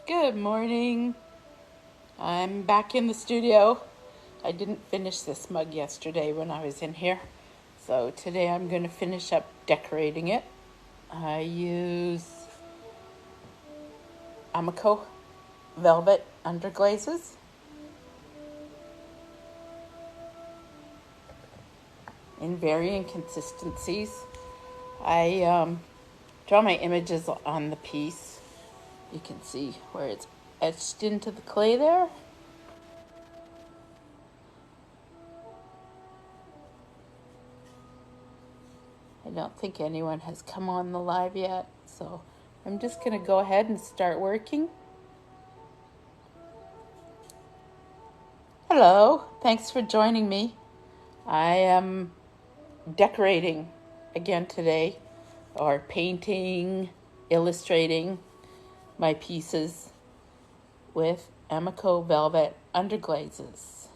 Good morning. I'm back in the studio. I didn't finish this mug yesterday when I was in here. So today I'm going to finish up decorating it. I use Amico velvet underglazes. In varying consistencies. I draw my images on the piece. You can see where it's etched into the clay there. I don't think anyone has come on the live yet, so I'm just going to go ahead and start working. Hello, thanks for joining me. I am decorating again today, or painting, illustrating my pieces with Amico velvet underglazes.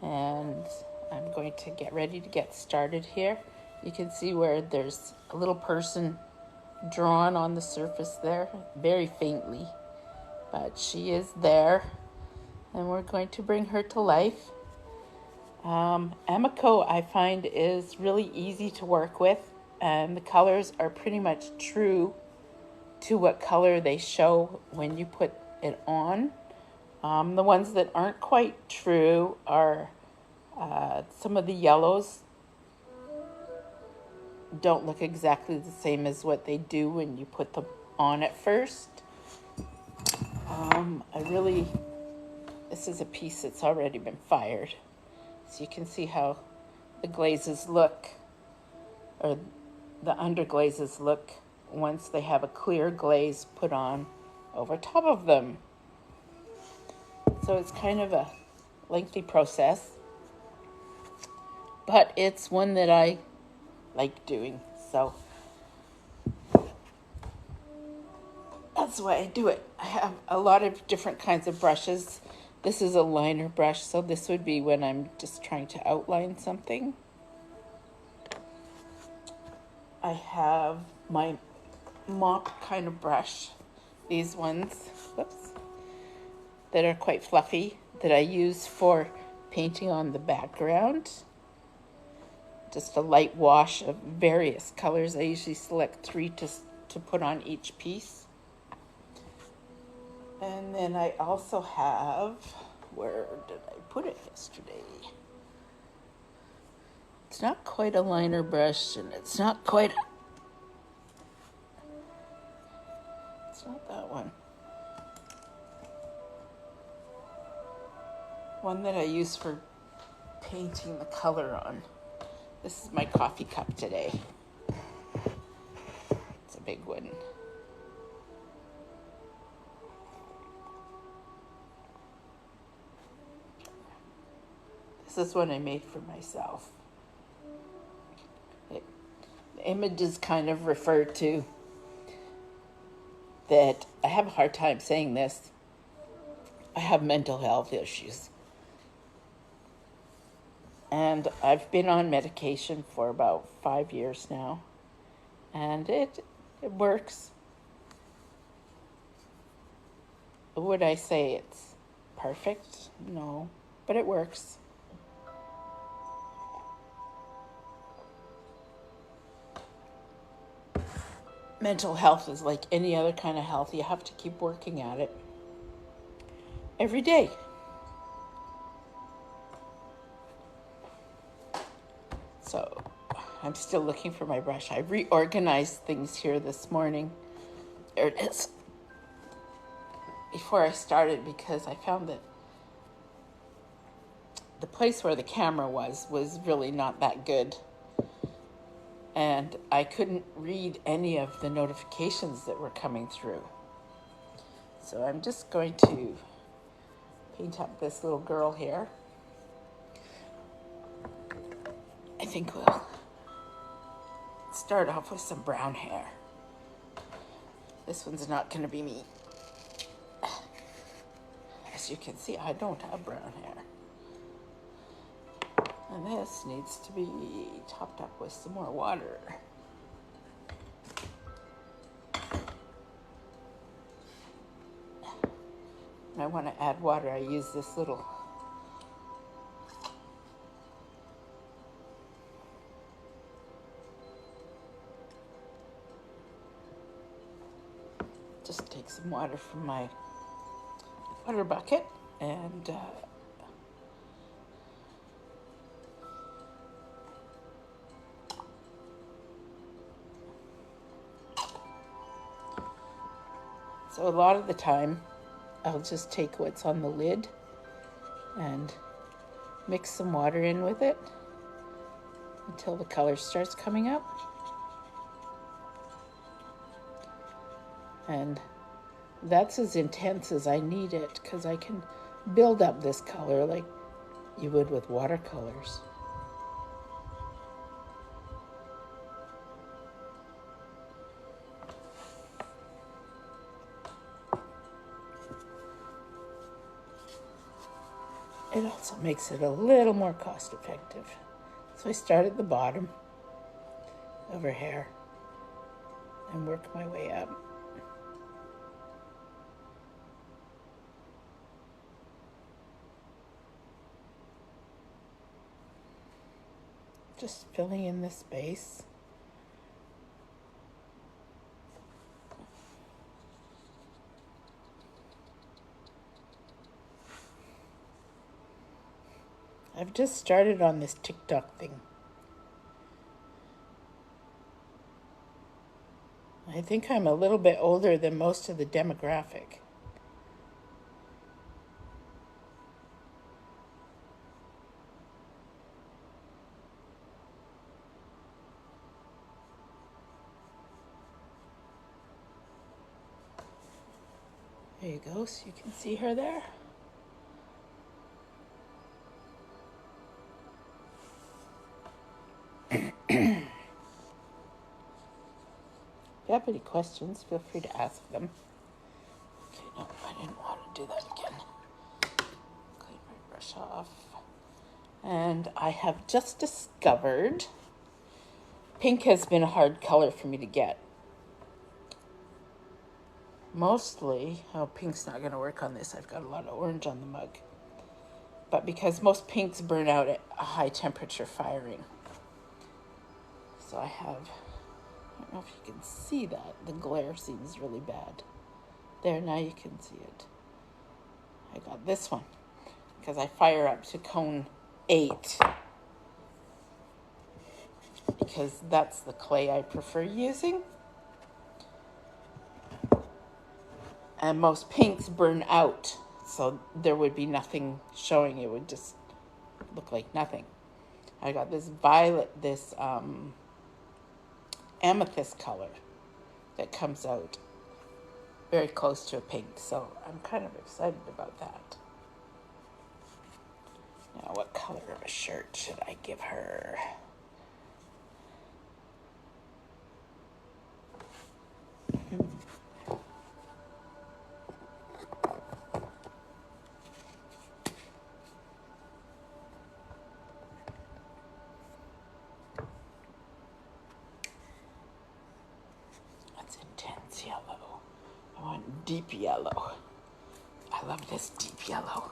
And I'm going to get ready to get started here. You can see where there's a little person drawn on the surface there, very faintly, but she is there, and we're going to bring her to life. Amico, I find, is really easy to work with, and the colors are pretty much true to what color they show when you put it on. The ones that aren't quite true are some of the yellows don't look exactly the same as what they do when you put them on at first. This is a piece that's already been fired. So you can see how the glazes look, or the underglazes look, once they have a clear glaze put on over top of them. So it's kind of a lengthy process, but it's one that I like doing. So that's why I do it. I have a lot of different kinds of brushes. This is a liner brush, so this would be when I'm just trying to outline something. I have my mop kind of brush, these ones, that are quite fluffy, that I use for painting on the background. Just a light wash of various colors. I usually select 3 to put on each piece. And then I also have, where did I put it yesterday? It's not quite a liner brush, and it's not quite, it's not that one. One that I use for painting the color on. This is my coffee cup today. It's a big one. This is one I made for myself. The images kind of refer to that I have a hard time saying this. I have mental health issues. And I've been on medication for about 5 years now. And it works. Would I say it's perfect? No, but it works. Mental health is like any other kind of health. You have to keep working at it every day. So I'm still looking for my brush. I reorganized things here this morning. There it is. Before I started, because I found that the place where the camera was really not that good. And I couldn't read any of the notifications that were coming through. So I'm just going to paint up this little girl here. I think we'll start off with some brown hair. This one's not going to be me. As you can see, I don't have brown hair. And this needs to be topped up with some more water. and I want to add water, I use this little just take some water from my water bucket and so a lot of the time I'll just take what's on the lid and mix some water in with it until the color starts coming up. And that's as intense as I need it, because I can build up this color like you would with watercolors. It also makes it a little more cost effective. So I start at the bottom of her hair and work my way up. Just filling in the space. I've just started on this TikTok thing. I think I'm a little bit older than most of the demographic. There you go, so you can see her there. If you have any questions, feel free to ask them. Okay, no, I didn't want to do that again. Clean my brush off. And I have just discovered pink has been a hard color for me to get. Mostly, pink's not going to work on this. I've got a lot of orange on the mug. But because most pinks burn out at a high temperature firing. So I don't know if you can see that. The glare seems really bad. There, now you can see it. I got this one because I fire up to cone 8 because that's the clay I prefer using. And most pinks burn out, so there would be nothing showing. It would just look like nothing. I got this amethyst color that comes out very close to a pink, so I'm kind of excited about that. Now, what color of a shirt should I give her? That's intense yellow. I want deep yellow. I love this deep yellow.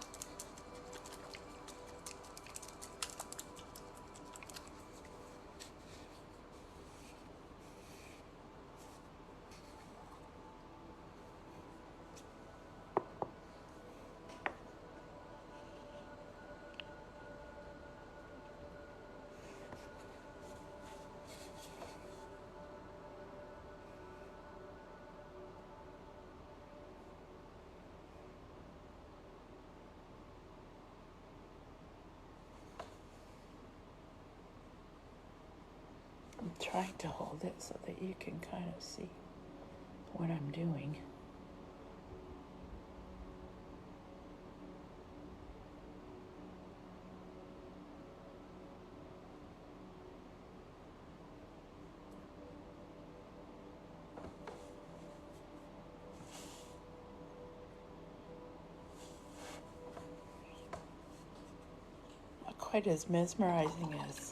I'm trying to hold it so that you can kind of see what I'm doing. Not quite as mesmerizing as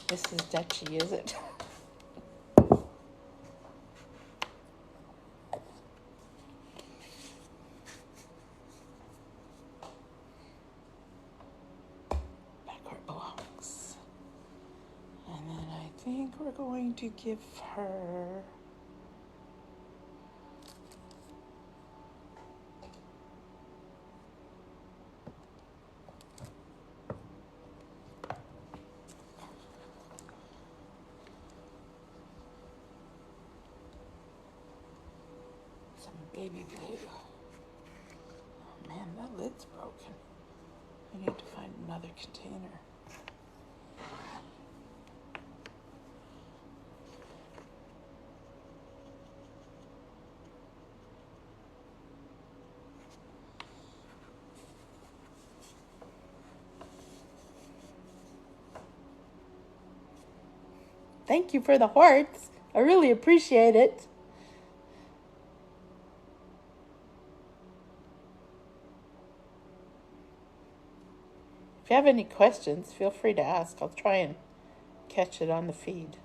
this is Dutchy, is it? we're going to give her some baby blue. Oh man, that lid's broken. I need to find another container. Thank you for the hearts. I really appreciate it. If you have any questions, feel free to ask. I'll try and catch it on the feed.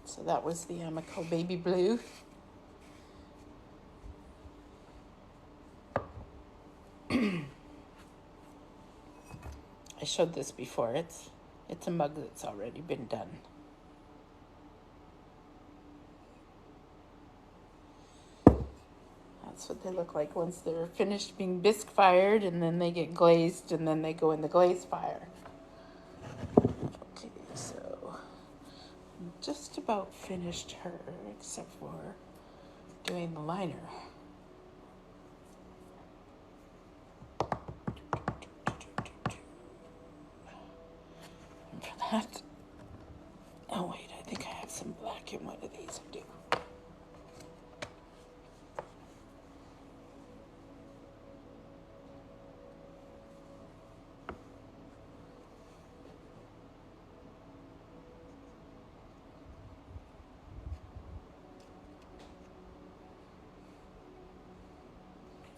So that was the Amico Baby Blue. I showed this before. It's a mug that's already been done. That's what they look like once they're finished being bisque fired, and then they get glazed, and then they go in the glaze fire. Okay, so I'm just about finished her, except for doing the liner. And for that, oh wait, I think I have some black in one of these. I do.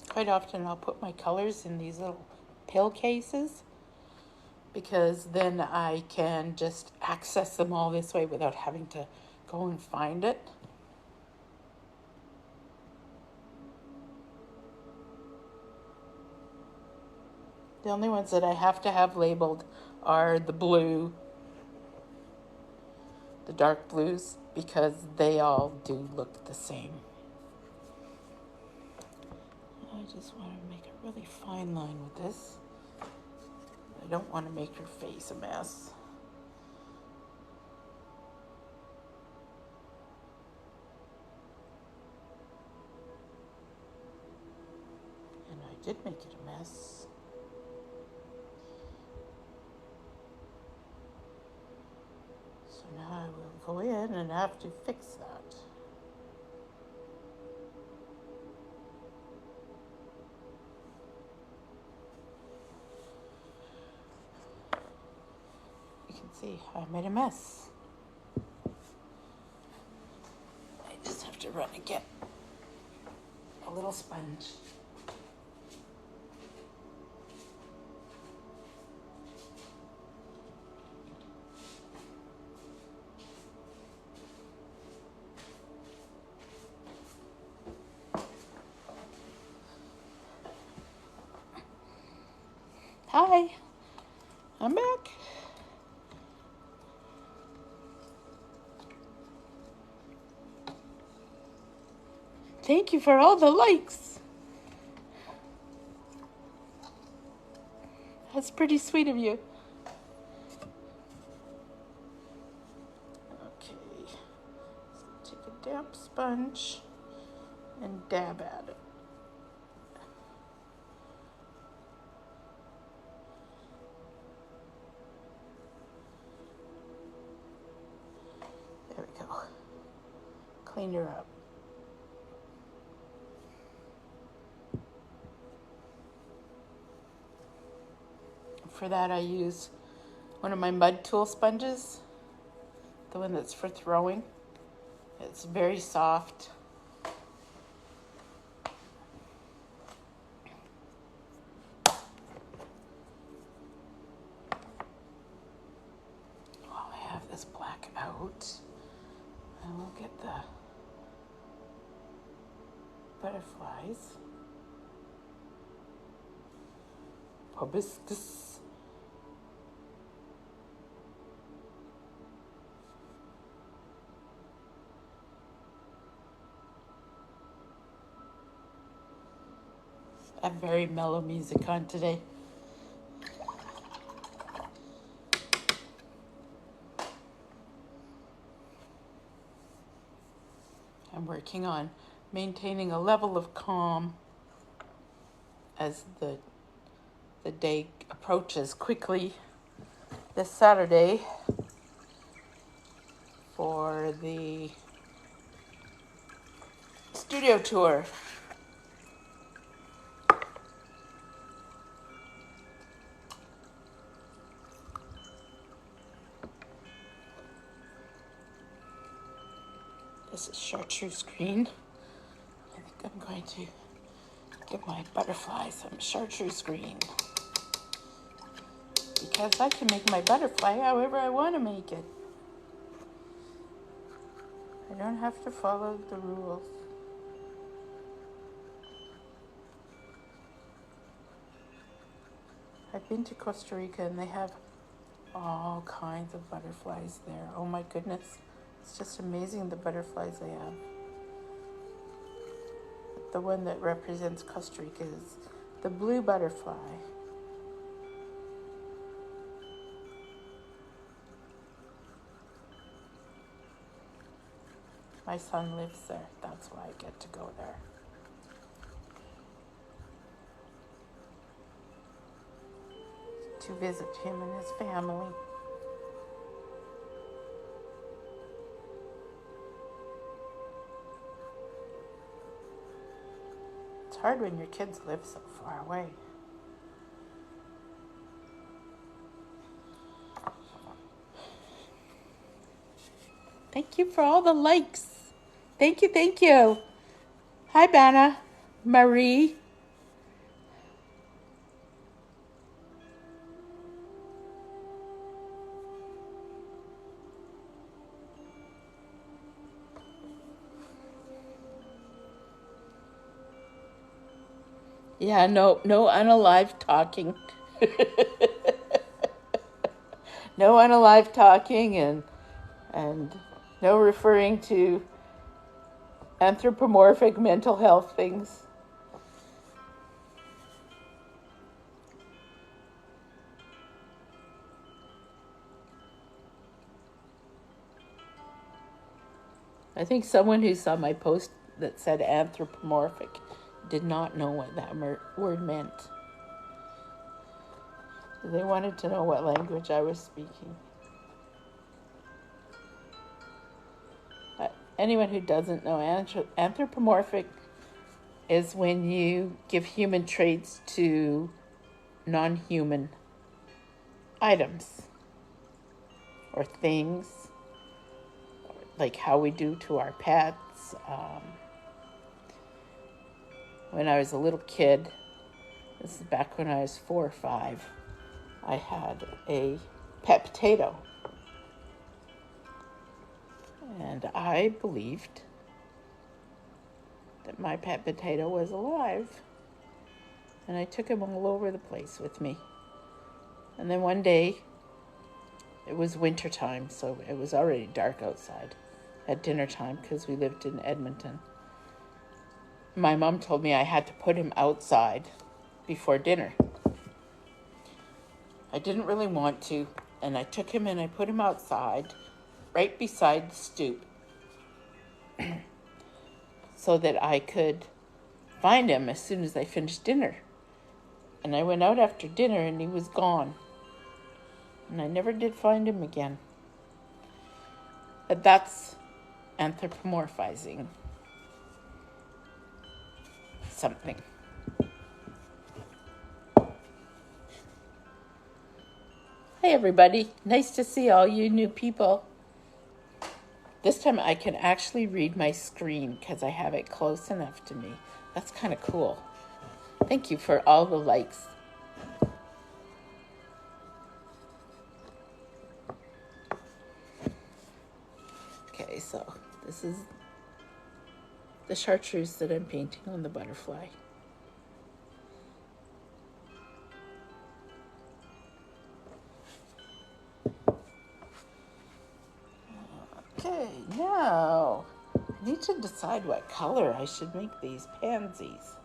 Quite often I'll put my colors in these little pill cases, because then I can just access them all this way without having to go and find it. The only ones that I have to have labeled are the blue, the dark blues, because they all do look the same. I just want to make a really fine line with this. I don't want to make her face a mess. And I did make it a mess. So now I will go in and have to fix that. You can see I made a mess. I just have to run and get a little sponge. Hi, I'm back. Thank you for all the likes. That's pretty sweet of you. Okay, so take a damp sponge and dab at it. There we go. Clean her up. For that, I use one of my mud tool sponges, the one that's for throwing. It's very soft. While I have this black out, I will get the butterflies. hibiscus. I have very mellow music on today. I'm working on maintaining a level of calm as the day approaches quickly this Saturday for the studio tour. This is chartreuse green. I think I'm going to give my butterfly some chartreuse green, because I can make my butterfly however I want to make it. I don't have to follow the rules. I've been to Costa Rica and they have all kinds of butterflies there. Oh my goodness. It's just amazing the butterflies they have. The one that represents Costa Rica is the blue butterfly. My son lives there. That's why I get to go there. To visit him and his family. It's hard when your kids live so far away. Thank you for all the likes. Thank you, thank you. Hi, Banna, Marie. Yeah, no unalive talking. No unalive talking and no referring to anthropomorphic mental health things. I think someone who saw my post that said anthropomorphic did not know what that word meant. They wanted to know what language I was speaking. Anyone who doesn't know, anthropomorphic is when you give human traits to non-human items or things, like how we do to our pets. When I was a little kid, this is back when I was 4 or 5, I had a pet potato. And I believed that my pet potato was alive. And I took him all over the place with me. And then one day, it was winter time, so it was already dark outside at dinner time because we lived in Edmonton. My mom told me I had to put him outside before dinner. I didn't really want to, and I took him and I put him outside right beside the stoop so that I could find him as soon as I finished dinner. And I went out after dinner and he was gone. And I never did find him again. But that's anthropomorphizing something. Hey everybody, nice to see all you new people. This time I can actually read my screen because I have it close enough to me. That's kind of cool. Thank you for all the likes. Okay, so this is the chartreuse that I'm painting on the butterfly. Okay, now I need to decide what color I should make these pansies.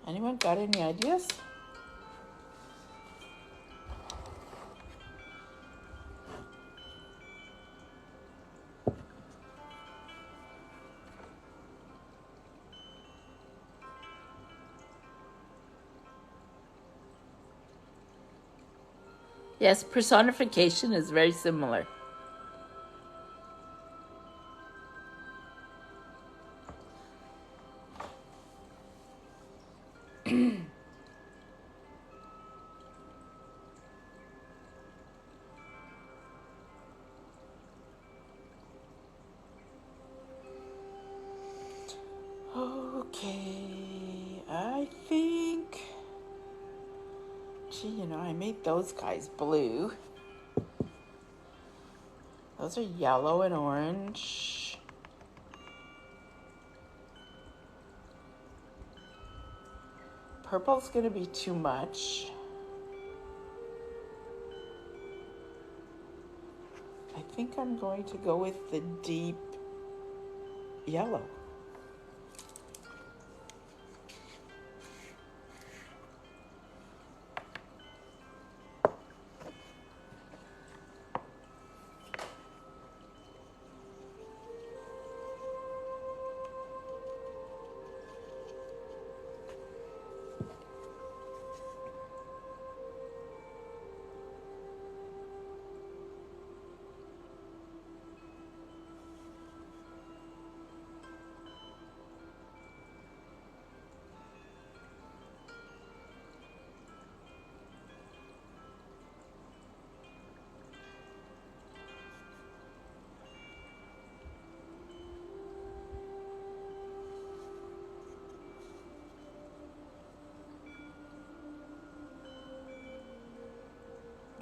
Anyone got any ideas? Yes, personification is very similar. Okay, I think, gee, I made those guys blue. Those are yellow and orange. Purple's gonna be too much. I think I'm going to go with the deep yellow.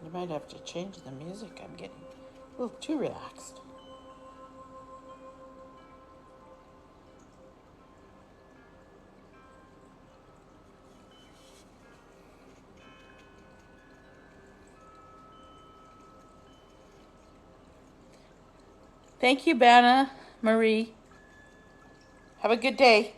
You might have to change the music. I'm getting a little too relaxed. Thank you, Banna Marie. Have a good day.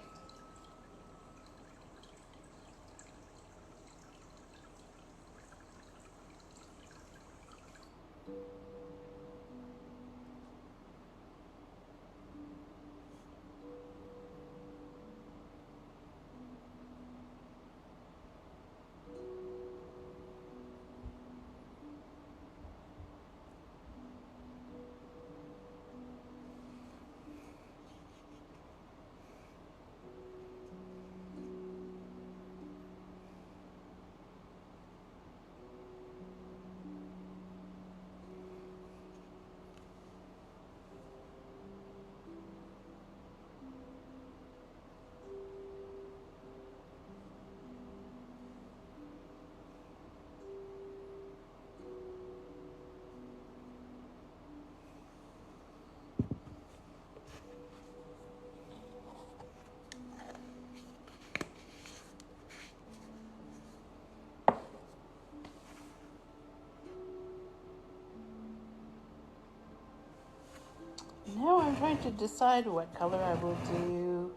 Now I'm trying to decide what color I will do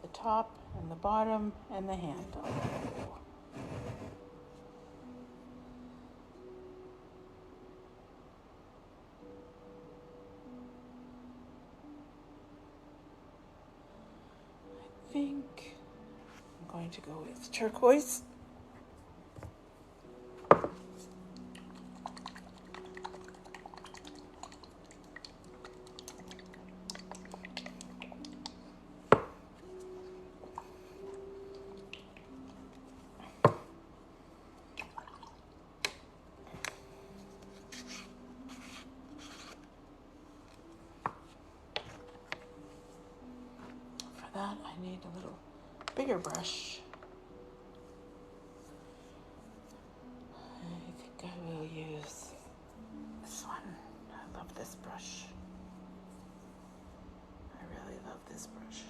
the top and the bottom and the handle. I think I'm going to go with turquoise. For that, I need a little bigger brush. I think I will use this one. I love this brush. I really love this brush.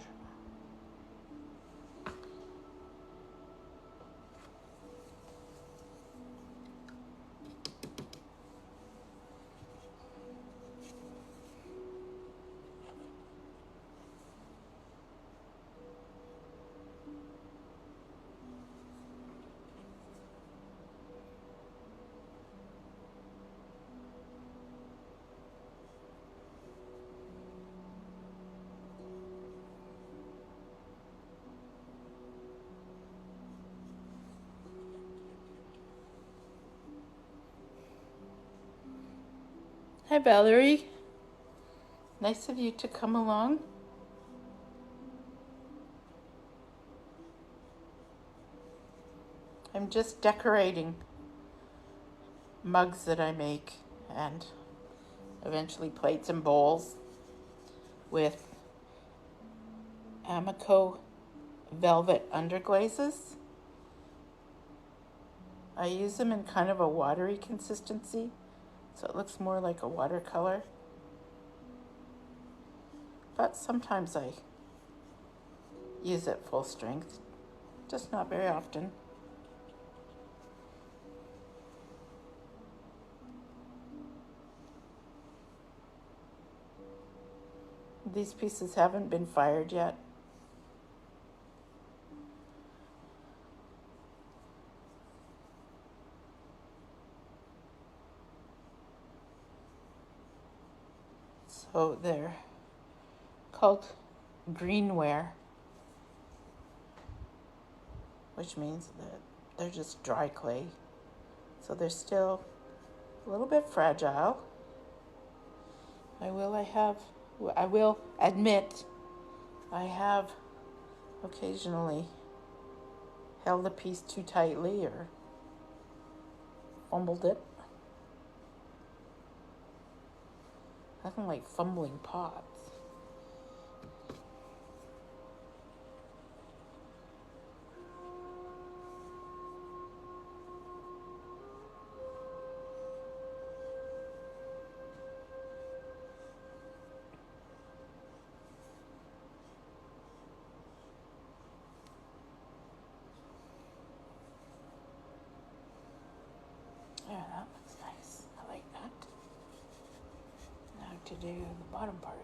Valerie. Nice of you to come along. I'm just decorating mugs that I make and eventually plates and bowls with Amico velvet underglazes. I use them in kind of a watery consistency, so it looks more like a watercolor. But sometimes I use it full strength, just not very often. These pieces haven't been fired yet. So they're called greenware, which means that they're just dry clay. So they're still a little bit fragile. I will admit I have occasionally held a piece too tightly or fumbled it. I don't like fumbling pots. Yeah, that looks nice. I like that. Now to do the bottom part.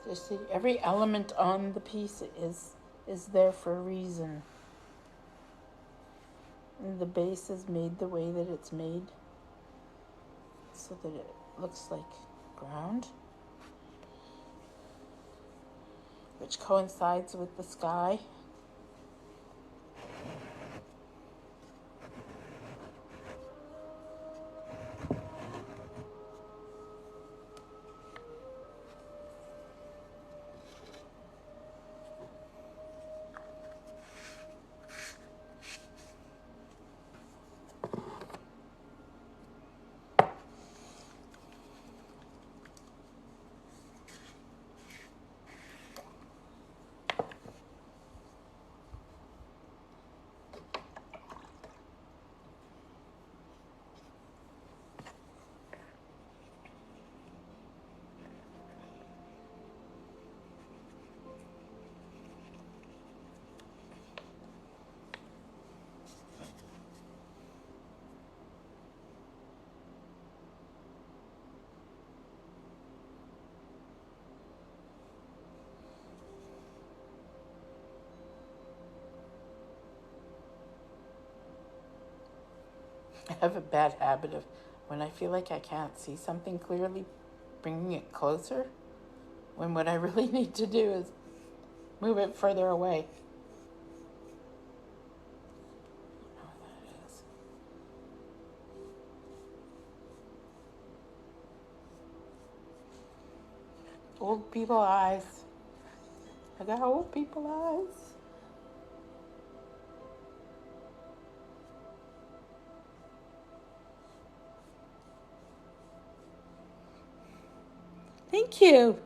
You see, every element on the piece is there for a reason. And the base is made the way that it's made so that it looks like ground, which coincides with the sky. I have a bad habit of when I feel like I can't see something clearly, bringing it closer, when what I really need to do is move it further away. Oh, that is. Old people eyes. I got old people eyes. Thank you.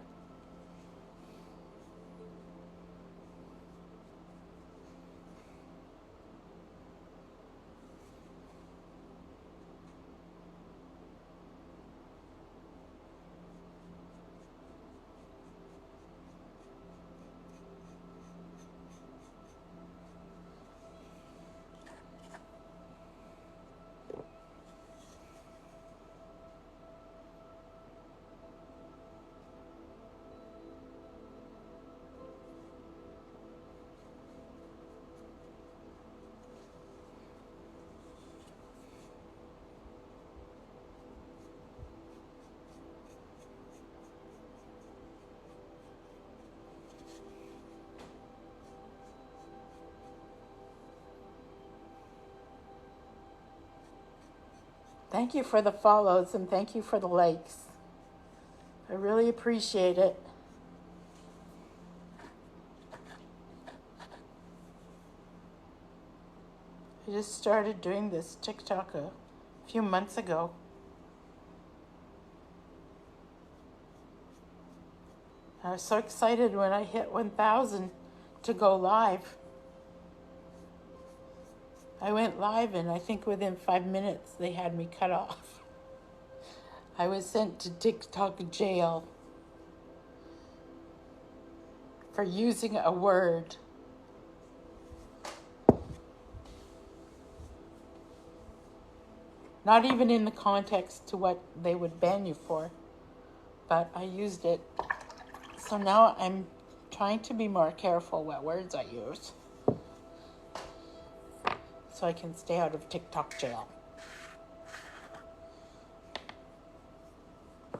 Thank you for the follows and thank you for the likes. I really appreciate it. I just started doing this TikTok a few months ago. I was so excited when I hit 1,000 to go live. I went live and I think within 5 minutes they had me cut off. I was sent to TikTok jail for using a word. Not even in the context to what they would ban you for, but I used it. So now I'm trying to be more careful what words I use so I can stay out of TikTok jail. I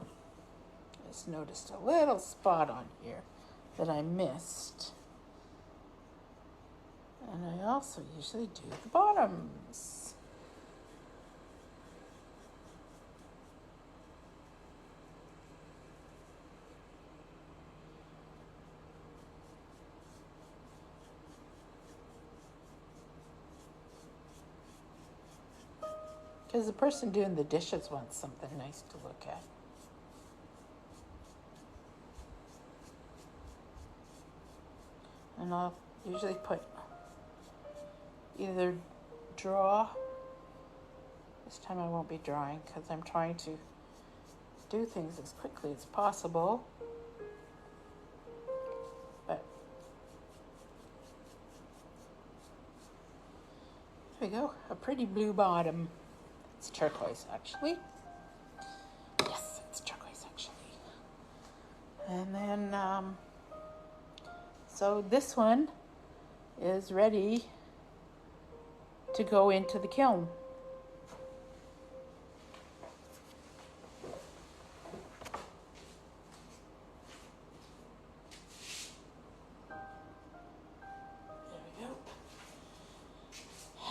just noticed a little spot on here that I missed. And I also usually do the bottoms. Because the person doing the dishes wants something nice to look at. And I'll usually put either draw. This time I won't be drawing because I'm trying to do things as quickly as possible. But there we go, a pretty blue bottom. It's turquoise actually. Yes, it's turquoise actually. And then, so this one is ready to go into the kiln.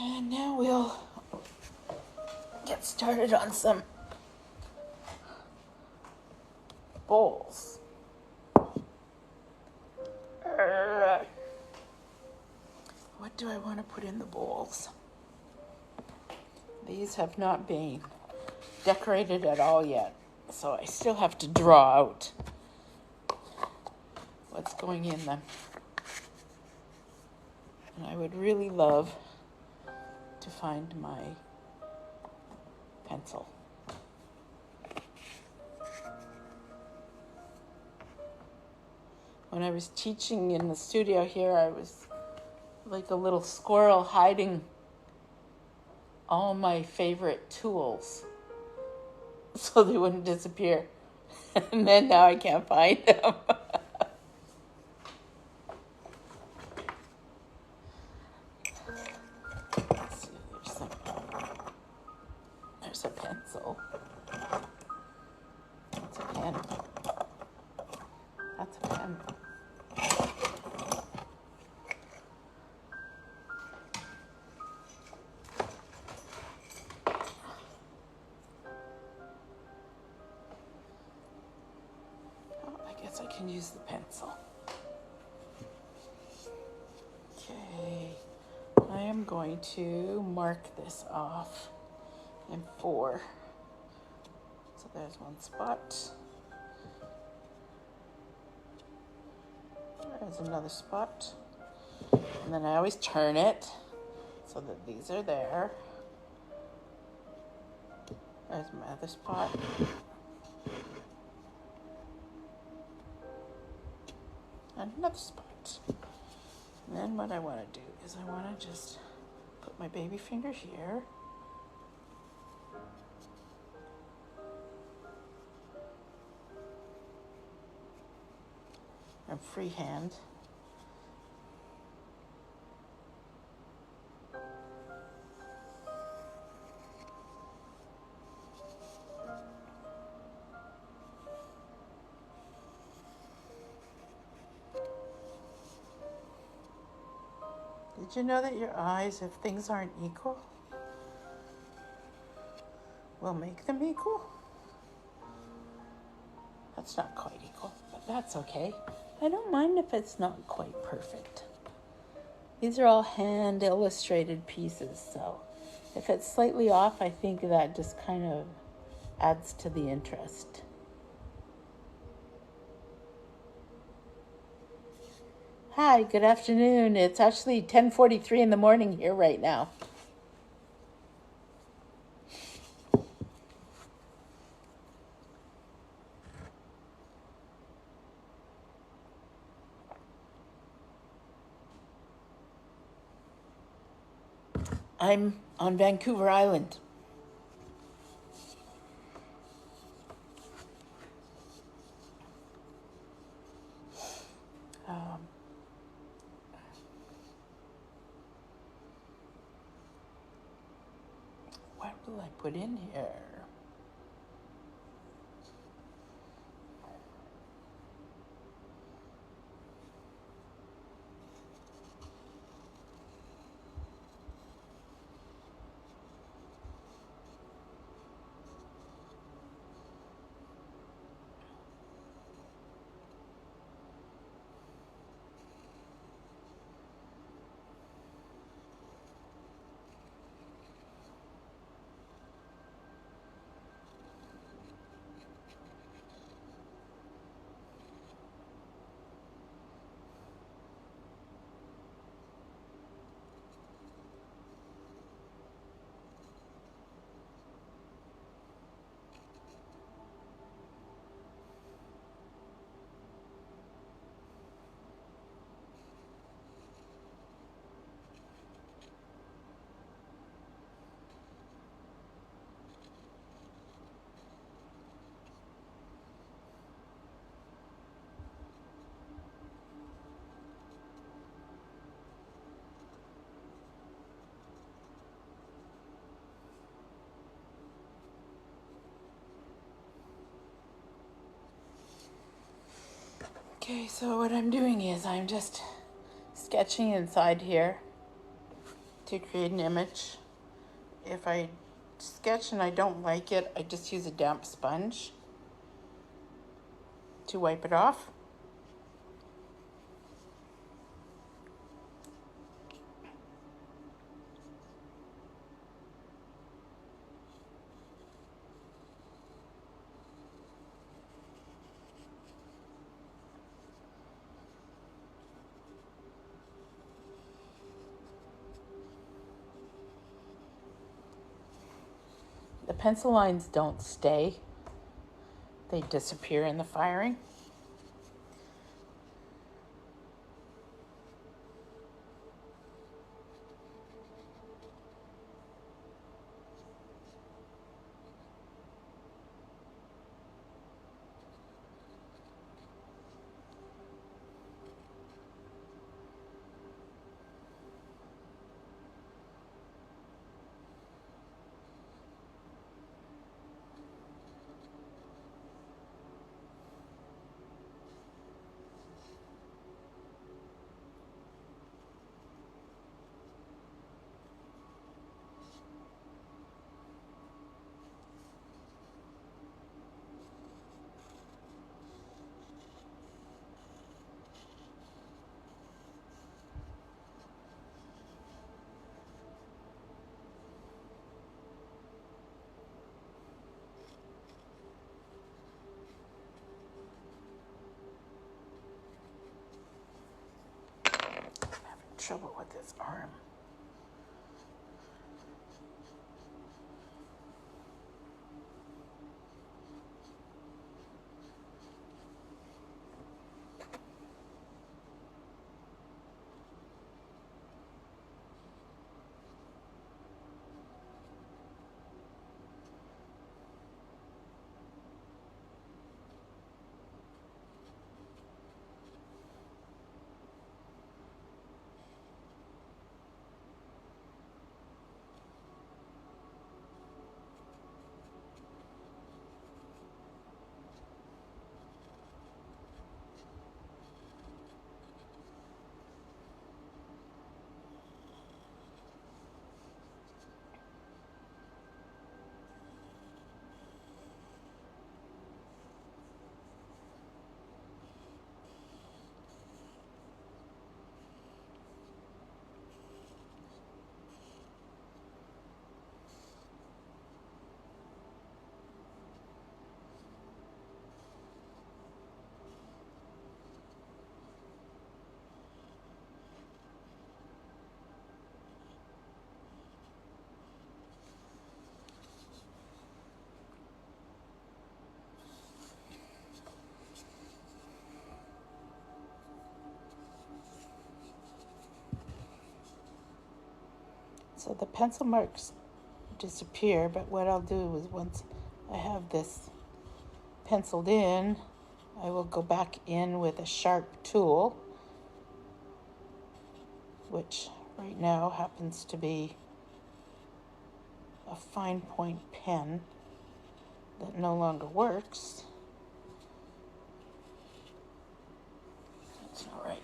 And now we'll get started on some bowls. What do I want to put in the bowls? These have not been decorated at all yet, so I still have to draw out what's going in them. And I would really love to find my pencil. When I was teaching in the studio here, I was like a little squirrel hiding all my favorite tools so they wouldn't disappear. And then now I can't find them. Let's see, there's some. And I guess I can use the pencil. Okay, I am going to mark this off in 4. So there's one spot. There's another spot. And then I always turn it so that these are there. There's my other spot. And another spot. And then what I want to do is I want to just put my baby finger here. And freehand. Did you know that your eyes, if things aren't equal, will make them equal? That's not quite equal, but that's okay. I don't mind if it's not quite perfect. These are all hand illustrated pieces, so if it's slightly off, I think that just kind of adds to the interest. Hi, good afternoon. It's actually 10:43 in the morning here right now. I'm on Vancouver Island. What will I put in here? Okay, so what I'm doing is I'm just sketching inside here to create an image. If I sketch and I don't like it, I just use a damp sponge to wipe it off. The pencil lines don't stay. They disappear in the firing. trouble with this arm. So the pencil marks disappear, but what I'll do is once I have this penciled in, I will go back in with a sharp tool, which right now happens to be a fine point pen that no longer works. That's not right.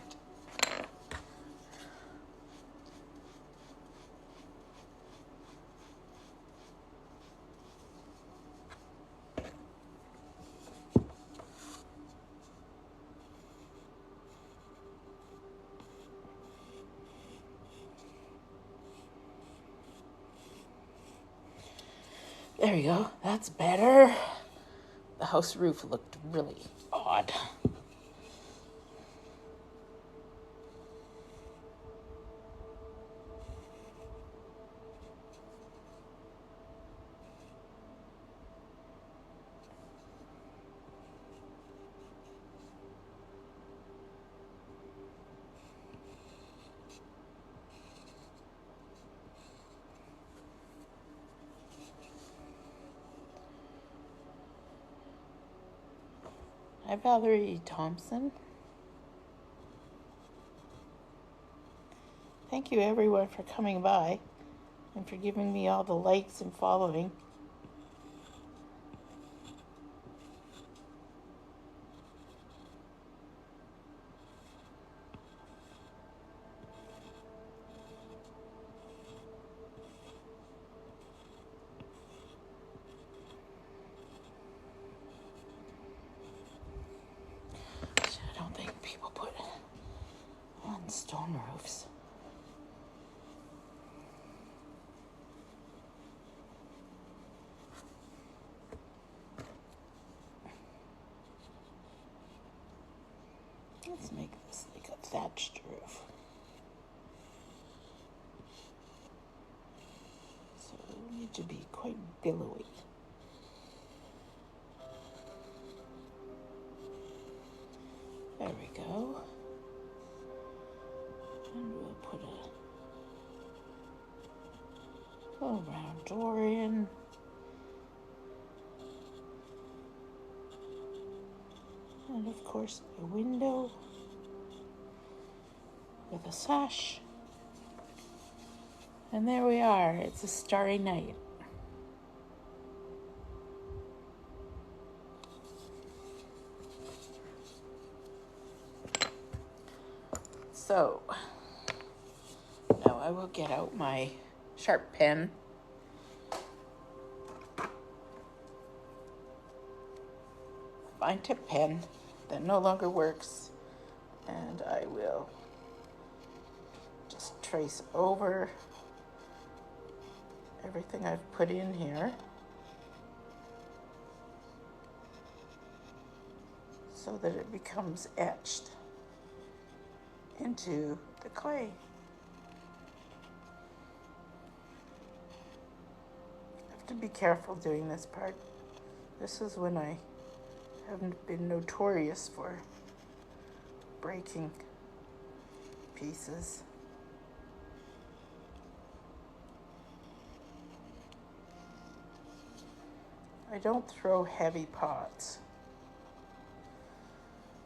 There we go. That's better. The house roof looked really odd. Hi, Valerie Thompson. Thank you, everyone, for coming by and for giving me all the likes and following. I don't think people put on stone roofs. Let's make this like a thatched roof. So it will need to be quite billowy. There we go. And we'll put a little round door in. And of course a window with a sash. And there we are. It's a starry night. So now I will get out my sharp pen. Fine tip pen that no longer works. And I will just trace over everything I've put in here so that it becomes etched into the clay. be careful doing this part. This is when I haven't been notorious for breaking pieces. I don't throw heavy pots.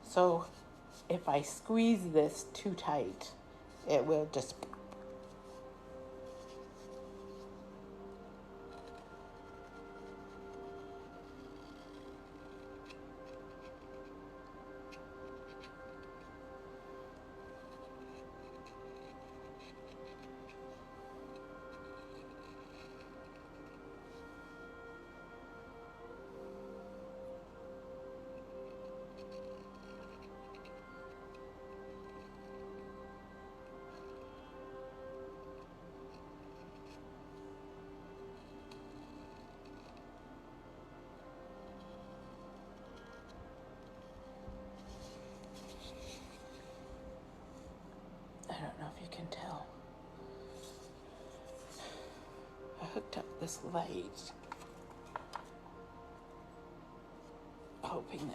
So if I squeeze this too tight, it will just... I don't know if you can tell. I hooked up this light, hoping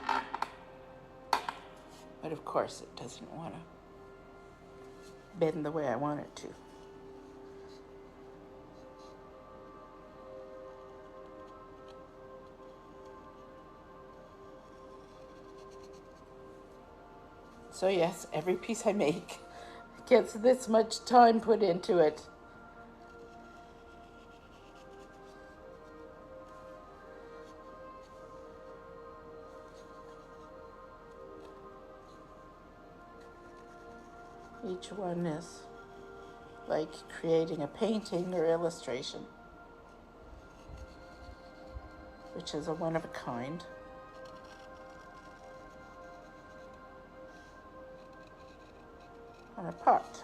that, but of course it doesn't want to bend the way I want it to. So yes, every piece I make gets this much time put into it. Each one is like creating a painting or illustration, which is a one of a kind. On a pot.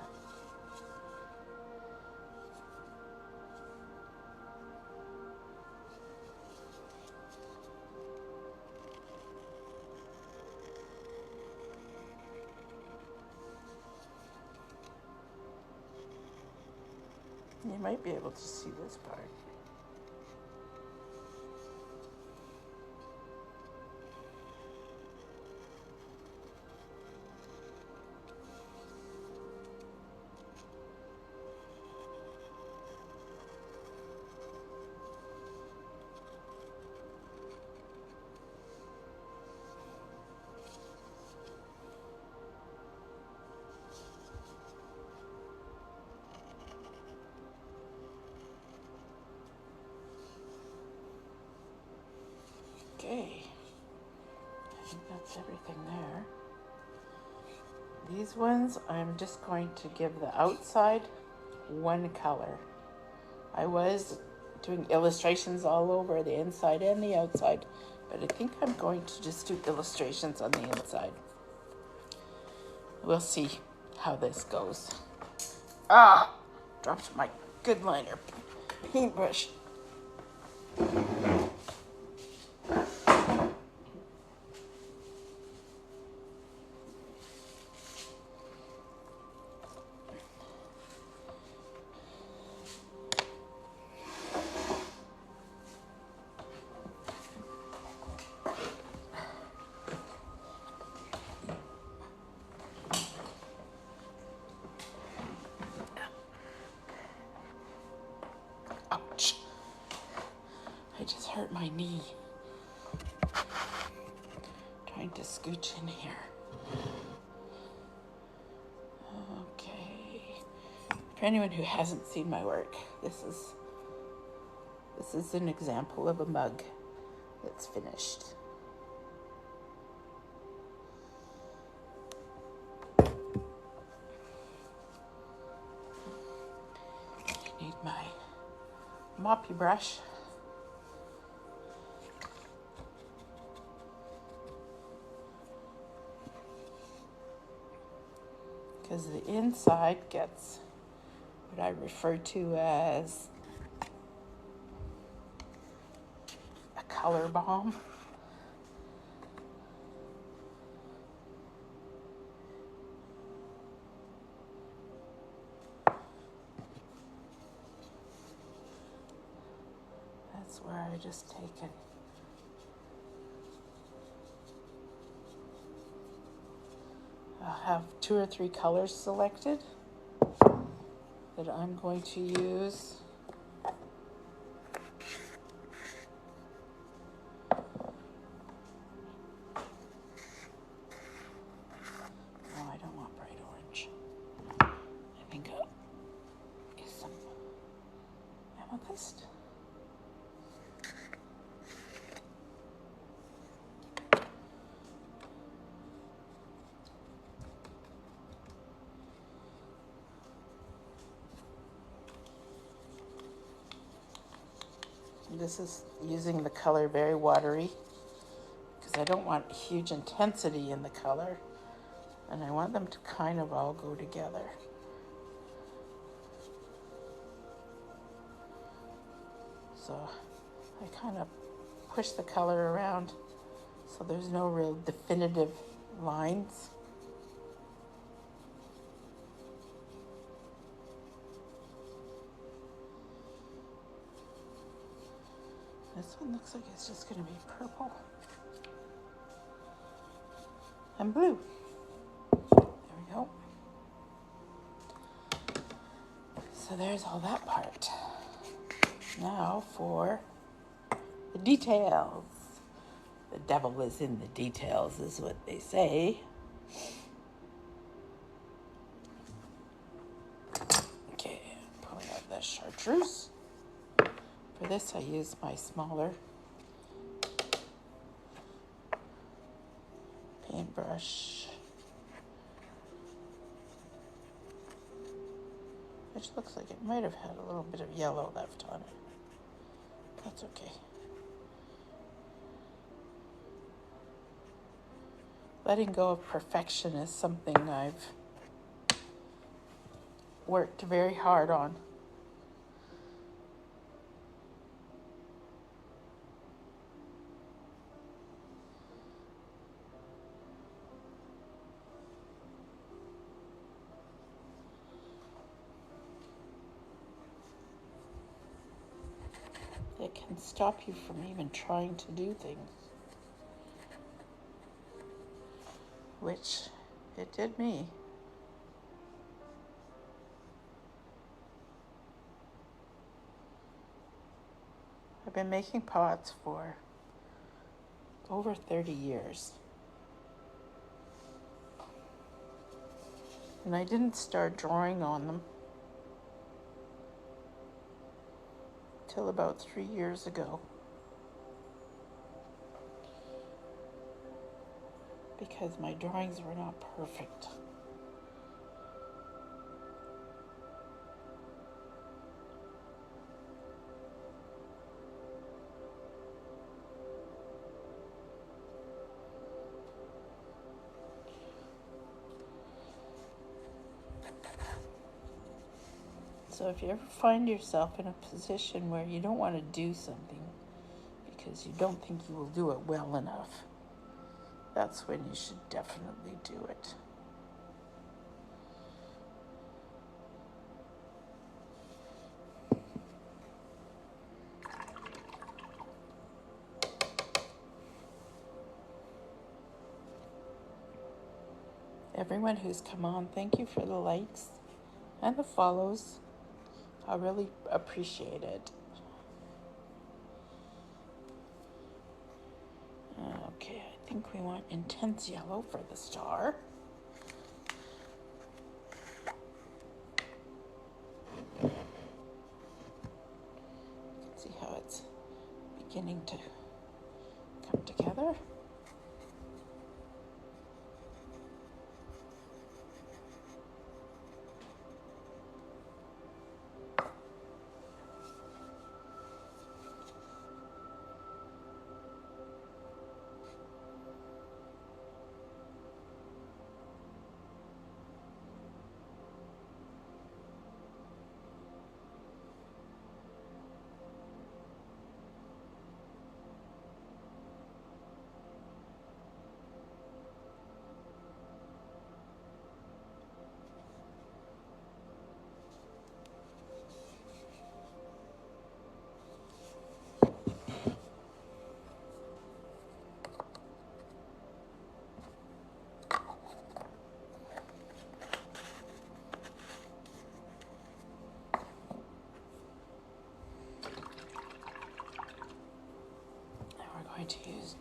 You might be able to see this part. Okay, I think that's everything there. These ones, I'm just going to give the outside one color. I was doing illustrations all over the inside and the outside, but I think I'm going to just do illustrations on the inside. We'll see how this goes. Ah, dropped my good liner paintbrush. Ouch. I just hurt my knee. Trying to scooch in here. Okay. For anyone who hasn't seen my work, this is an example of a mug that's finished. I need my moppy brush. Because the inside gets what I refer to as a color bomb. is where I just take it. I'll have 2 or 3 colors selected that I'm going to use. Oh, I don't want bright orange. Let me go get some amethyst. This is using the color very watery because I don't want huge intensity in the color, and I want them to kind of all go together. So I kind of push the color around so there's no real definitive lines. This one looks like it's just going to be purple and blue. There we go. So there's all that part. Now for the details. The devil is in the details, is what they say. Okay, pulling out the chartreuse. For this, I use my smaller paintbrush, which looks like it might have had a little bit of yellow left on it. That's okay. Letting go of perfection is something I've worked very hard on. It can stop you from even trying to do things, which it did me. I've been making pots for over 30 years. And I didn't start drawing on them till about 3 years ago, because my drawings were not perfect. So if you ever find yourself in a position where you don't want to do something because you don't think you will do it well enough, that's when you should definitely do it. Everyone who's come on, thank you for the likes and the follows. I really appreciate it. Okay, I think we want intense yellow for the star. You can see how it's beginning to come together.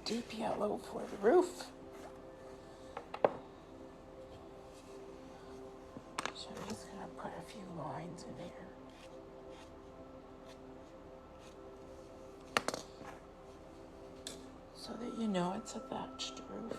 deep yellow for the roof. So I'm just going to put a few lines in here. So that you know it's a thatched roof.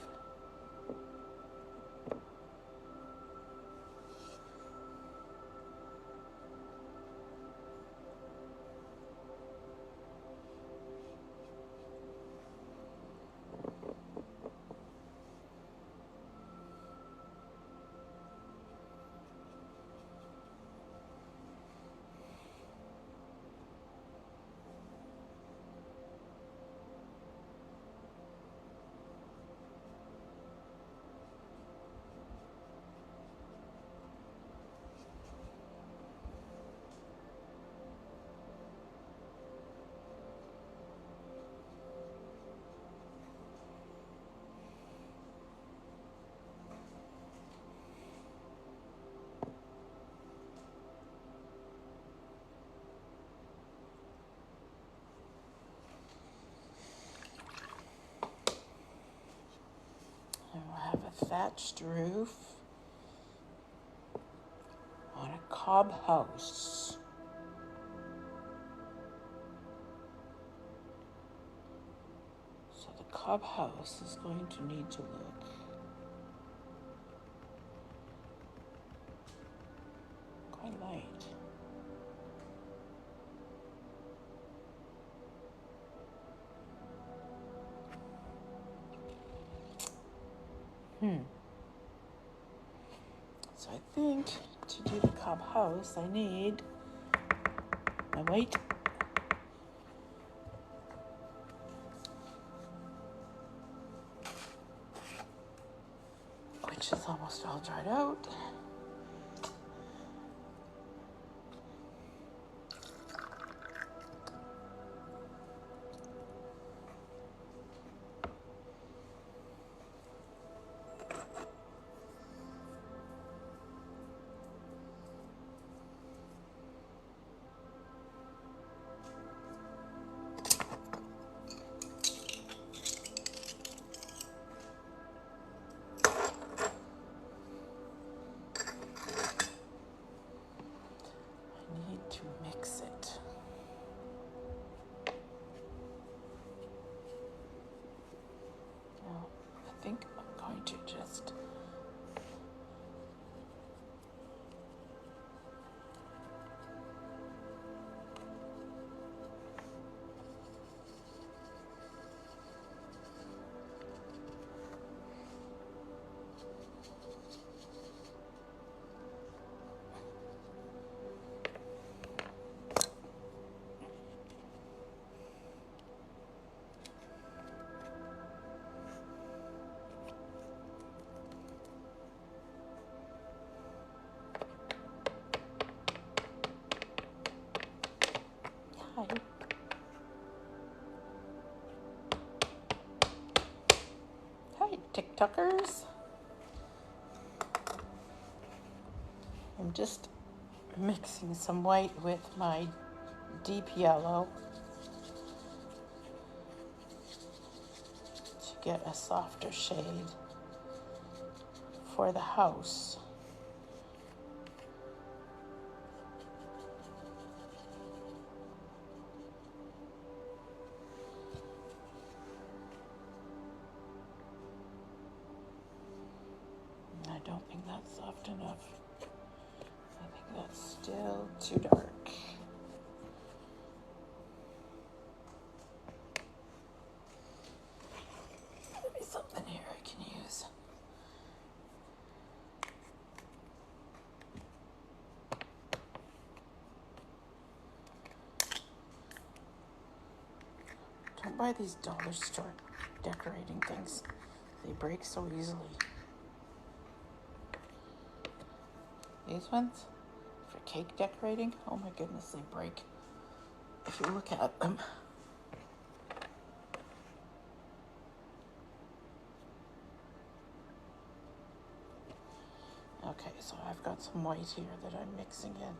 And we'll have a thatched roof on a cob house. So the cob house is going to need to look quite light. So I think to do the cob house, I need my white, which is almost all dried out. To mix it. Now, I think I'm going to just Hi, TikTokers. I'm just mixing some white with my deep yellow to get a softer shade for the house. I don't think that's soft enough. I think that's still too dark. Maybe something here I can use. Don't buy these dollar store decorating things. They break so easily. These ones for cake decorating, oh my goodness, they break if you look at them. Okay, so I've got some white here that I'm mixing in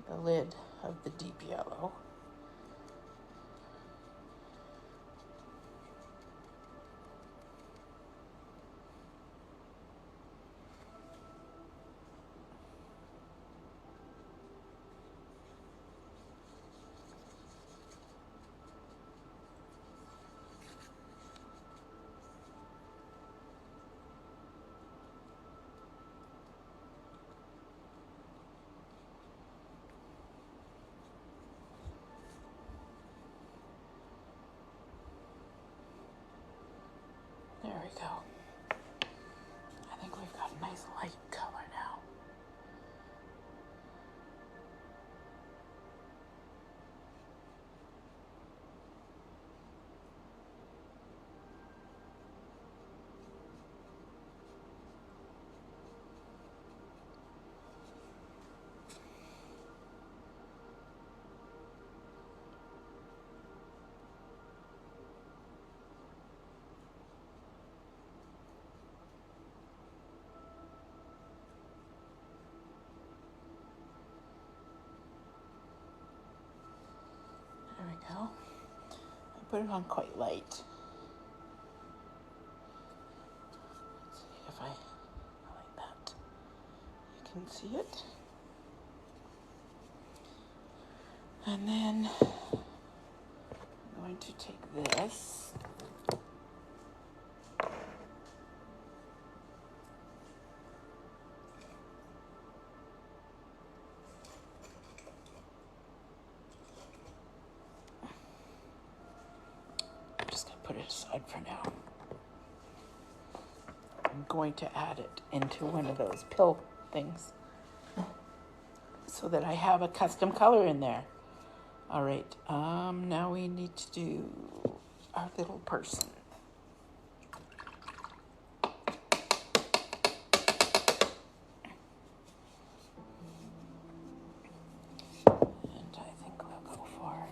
the lid of the deep yellow. put it on quite light. Let's see if I like that. You can see it. And then I'm going to take this. I'm just going to put it aside for now. I'm going to add it into one of those pill things so that I have a custom color in there. All right, now we need to do our little person. And I think we'll go for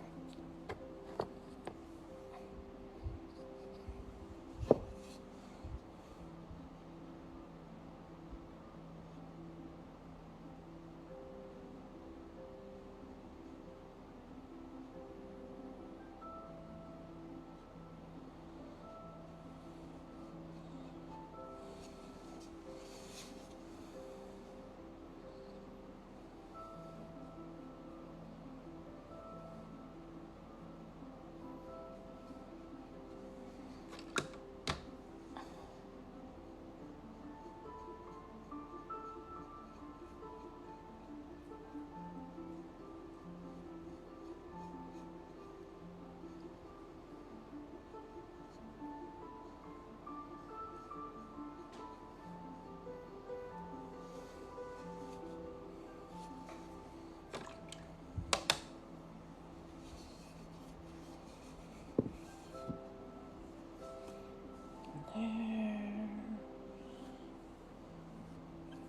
there.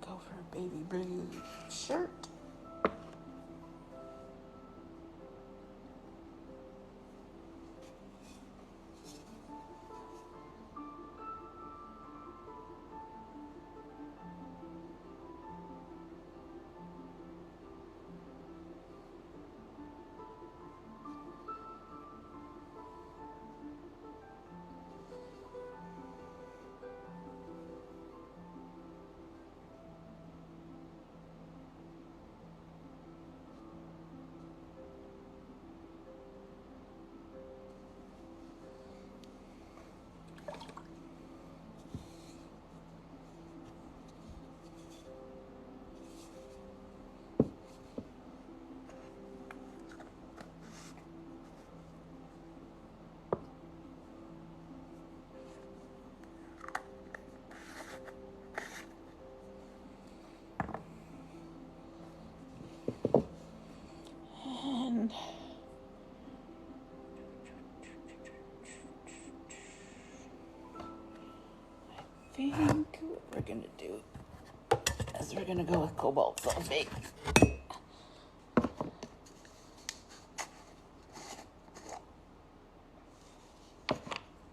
Go for a baby blue shirt. And I think what we're going to do is we're going to go with cobalt sulfate.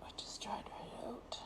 Which is dried right out.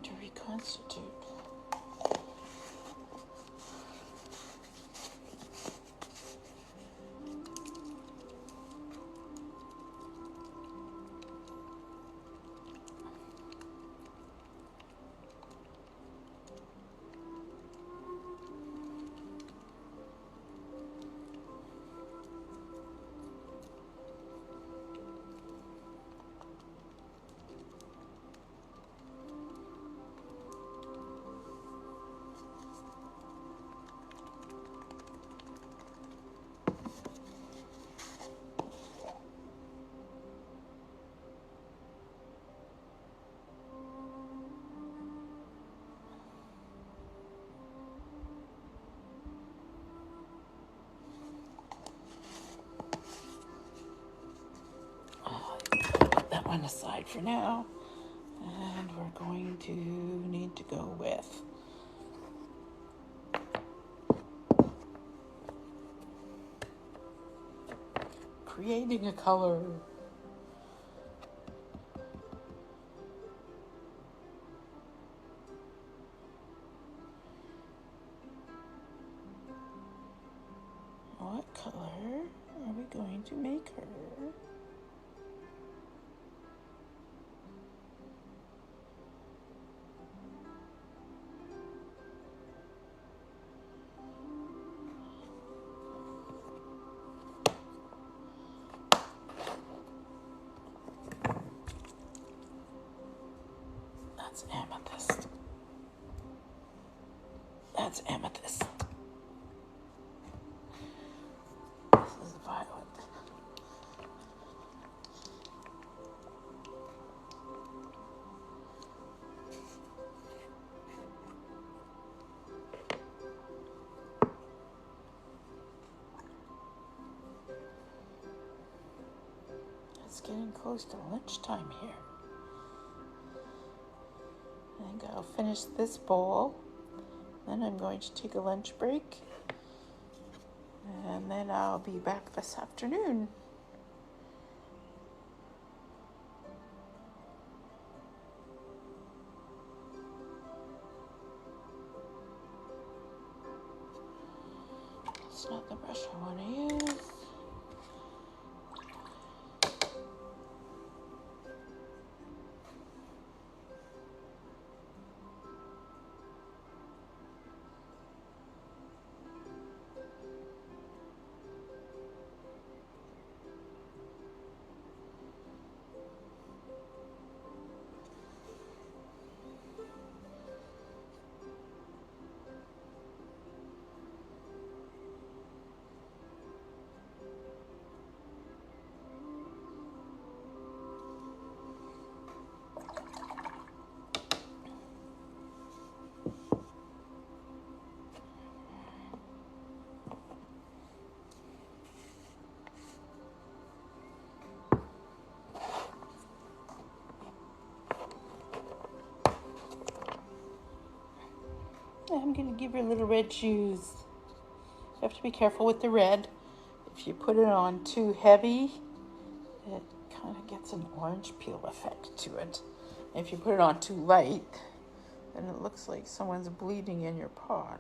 To reconstitute. for now. And we're going to need to go with creating a color. What color are we going to make her? That's amethyst. That's amethyst. This is violet. It's getting close to lunchtime here. I think I'll finish this bowl. Then I'm going to take a lunch break. And then I'll be back this afternoon. It's not the brush I want to use. I'm going to give her little red shoes. You have to be careful with the red. If you put it on too heavy, it kind of gets an orange peel effect to it. If you put it on too light, then it looks like someone's bleeding in your pot.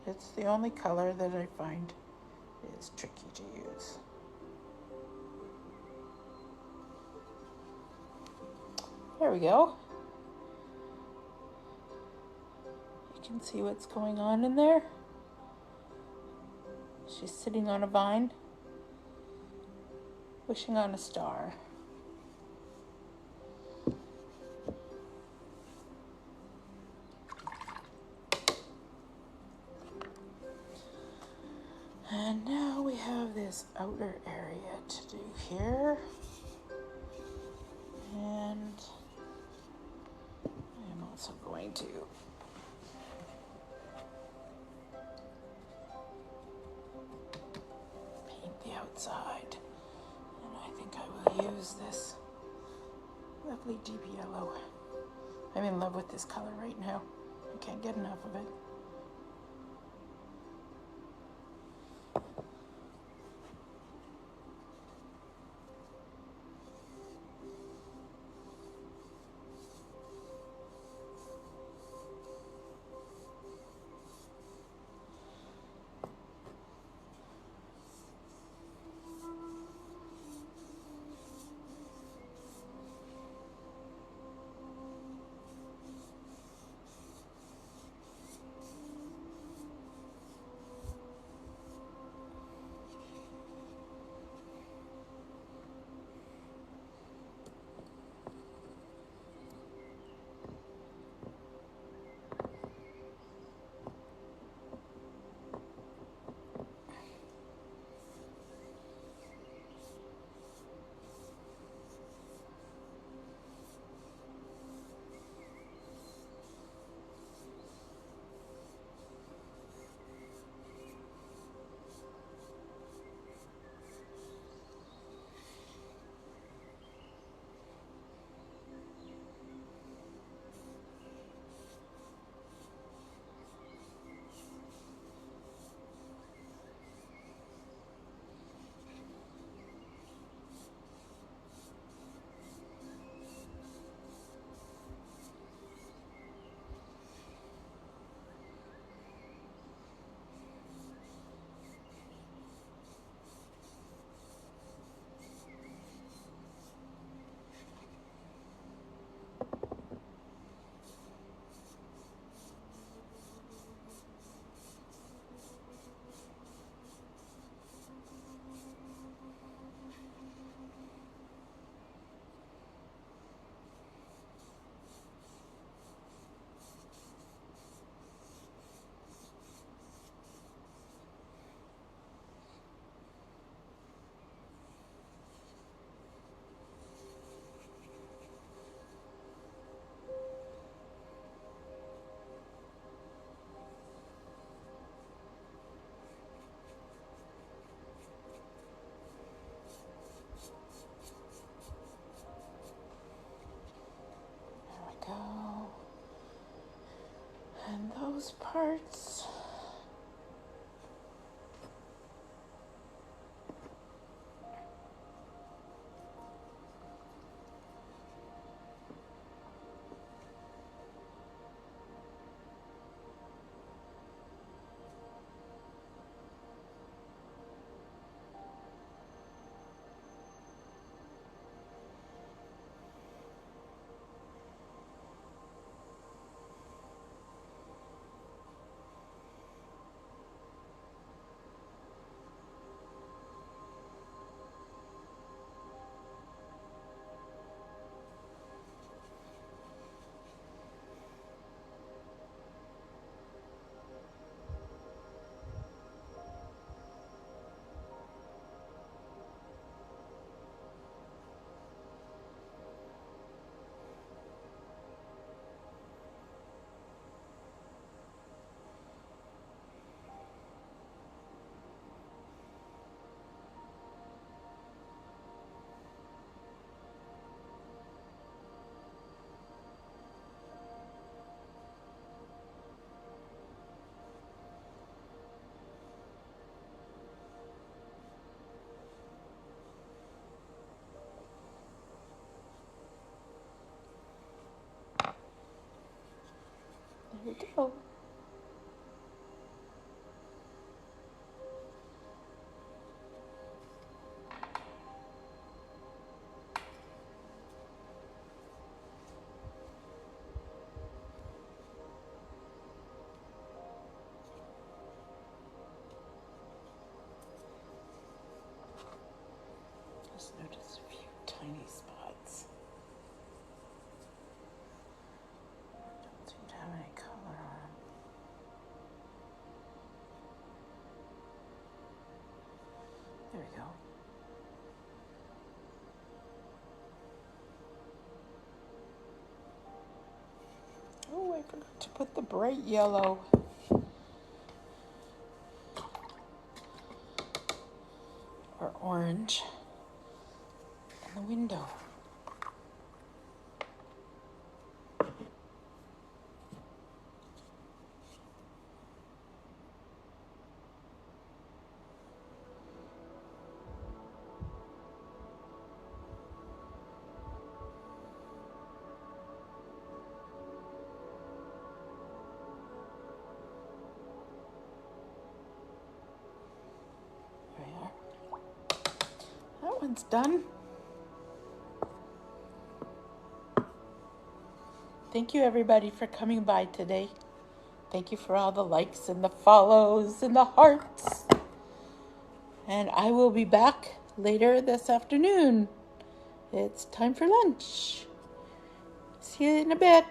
It's the only color that I find is tricky to use. There we go. You can see what's going on in there. She's sitting on a vine, wishing on a star. And now we have this outer area to do here. And I'm also going to paint the outside. And I think I will use this lovely deep yellow. I'm in love with this color right now. I can't get enough of it. And those parts. There we go. Just notice a few tiny spots. Don't seem to have any color on them. There we go. Oh, I forgot to put the bright yellow. Or orange in the window. There we are. That one's done. Thank you everybody for coming by today. Thank you for all the likes and the follows and the hearts. And I will be back later this afternoon. It's time for lunch. See you in a bit.